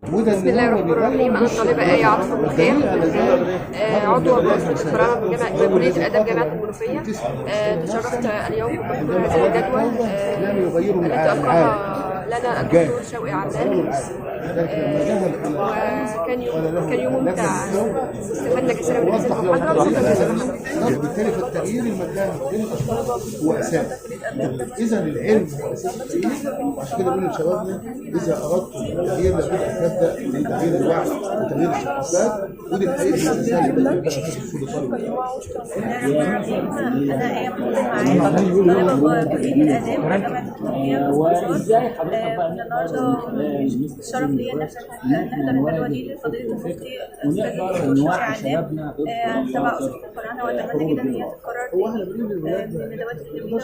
بسم الله الرحمن الرحيم. أنا الطالبة آية عاطف أبو الخير، عضوة بأسرة الفراعنة بكلية الآداب جامعة المنوفية. تشرفت اليوم بحضور هذه الجدول التي ألقاها لنا الدكتور شوقي علام، وكان يوم ممتع، استفدنا كثيرا من هذه المحاضرة. وبالتالي فالتغيير المكان بين الاشخاص هو اساس. اذا العلم هو اساس التغيير، وعشان كده بقول لشبابنا اذا اردتم التغيير لابد ان تبدا بتغيير الوعي وتغيير الثقافات، ودي الحقيقه الاساسيه اللي بتبدا في كل طالب. انا ايه طالبه كليه الاداب جامعه المنوفيه. النهارده شرف لي ان احنا نحضر الندوه دي لفضيله المفتي الاستاذ شوقي علام تبع اسره الفراعنه، واتمنى جدا ان هي تتكرر من الندوات الجميله.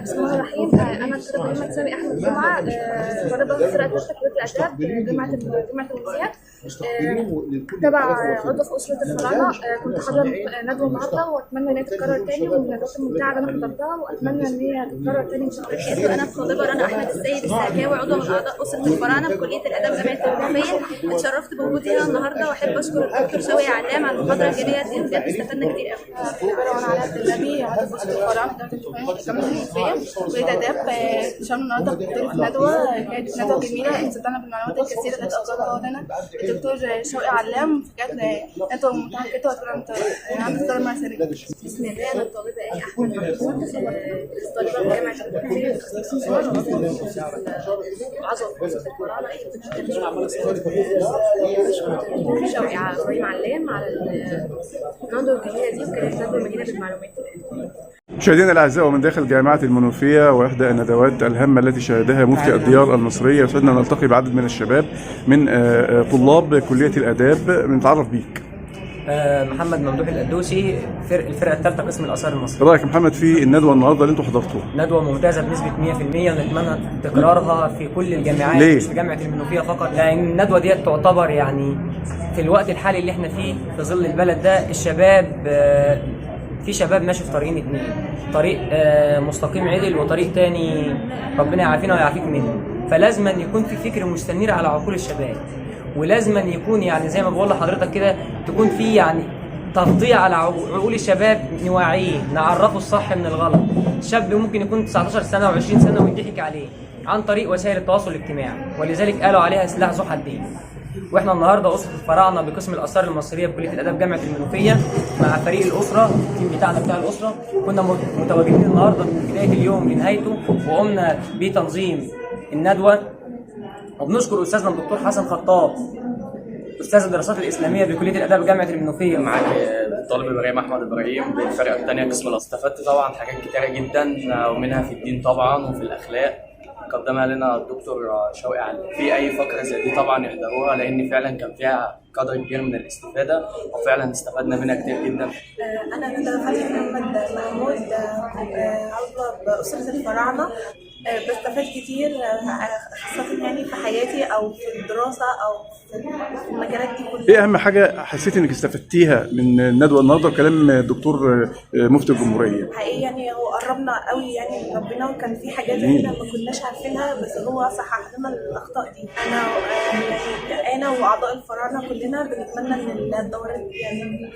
بسم الله الرحمن الرحيم. أنا الطالبة إيمان سامي أحمد جمعة، طالبة في فرقة كلية الآداب جامعة المنوفية، تبع عضو في أسرة الفراعنة. كنت حاضرة ندوة النهارده، وأتمنى إن هي تتكرر تاني، ومن الندوات الممتعة اللي أنا حضرتها، وأتمنى إن هي تتكرر تاني إن شاء الله. انا الطالبه رنا احمد السيد السعكاوي، عضو من اعضاء اسره الفراعنه بكليه الاداب جامعه المنوفيه. اتشرفت بوجودي هنا النهارده، واحب اشكر الدكتور شوقي علام على المحاضره الجميله دي، بجد استفدنا كتير قوي. انا علاء الدلبي، عضو في اسره الفراعنه جامعه المنوفيه كليه اداب. شرفنا النهارده بطريقه ندوه، كانت ندوه جميله، استفدنا بالمعلومات الكثيره التي اصدرها لنا الدكتور شوقي علام. كانت ندوه ممتعه جدا، وكانت عندي طالب مع سنه. بسم الله. أنا الطالبة آية أحمد محمود، طالبة في جامعة المنوفية قسم الصور، عضو في أسرة الفراعنة. بشكر الدكتور شوقي علام على الندوة الجميلة دي، وكانت ندوة مليانة بالمعلومات. مشاهدينا الاعزاء، ومن داخل جامعه المنوفيه واحدى الندوات الهامه التي شهدها مفتي الديار المصريه، يسعدنا نلتقي بعدد من الشباب من طلاب كليه الاداب. بنتعرف بيك. محمد ممدوح القدوسي، الفرقه الثالثه قسم الاثار المصري. رايك محمد في الندوه النهارده اللي انتم حضرتوها؟ ندوه ممتازه بنسبه 100%، ونتمنى تكرارها في كل الجامعات. ليه؟ مش في جامعه المنوفيه فقط، لان الندوه ديت تعتبر يعني في الوقت الحالي اللي احنا فيه في ظل البلد ده، الشباب في شباب ماشي في طريقين اتنين، طريق مستقيم عدل، وطريق تاني ربنا يعافينا ويعافيك منه. فلازم أن يكون في فكر مستنير على عقول الشباب، ولازم أن يكون يعني زي ما بقول لحضرتك كده، تكون في يعني تغطية على عقول الشباب، نوعيه، نعرفه الصح من الغلط. الشاب ممكن يكون 19 سنة و20 سنة ويضحك عليه عن طريق وسائل التواصل الاجتماعي، ولذلك قالوا عليها سلاح ذو حدين. واحنا النهارده اسره الفراعنه بقسم الاثار المصريه بكليه الاداب جامعه المنوفيه مع فريق الاسره، التيم بتاعنا بتاع الاسره، كنا متواجدين النهارده من بدايه اليوم لنهايته، وقمنا بتنظيم الندوه. وبنشكر استاذنا الدكتور حسن خطاب، استاذ الدراسات الاسلاميه بكليه الاداب جامعه المنوفيه. معاك الطالب ابراهيم احمد ابراهيم بالفرقه الثانيه قسم الاثار. استفدت طبعا حاجات كتيره جدا، ومنها في الدين طبعا وفي الاخلاق، قدمها لنا الدكتور شوقي علام. في اي فقره زي دي طبعا يحضروها، لان فعلا كان فيها قدر كبير من الاستفاده، وفعلا استفدنا منها كتير جدا. انا ندى فتحي محمد محمود، عضوه باسره الفراعنه. بستفاد كتير، خاصه يعني في حياتي او في الدراسه او في المجالات دي كلها. ايه اهم حاجه حسيت انك استفدتيها من الندوه النهارده وكلام الدكتور مفتي الجمهوريه؟ حقيقي يعني هو قربنا قوي يعني من ربنا، وكان في حاجات احنا ما كناش عارفينها، بس هو صحح لنا الاخطاء دي. انا واعضاء الفراعنه كلنا بنتمنى ان الدورات يعني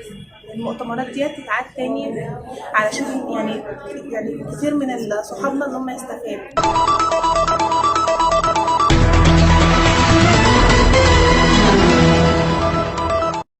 المؤتمرات دي تتعاد تاني، علشان يعني كتير من صحابنا ان هم يستفادوا.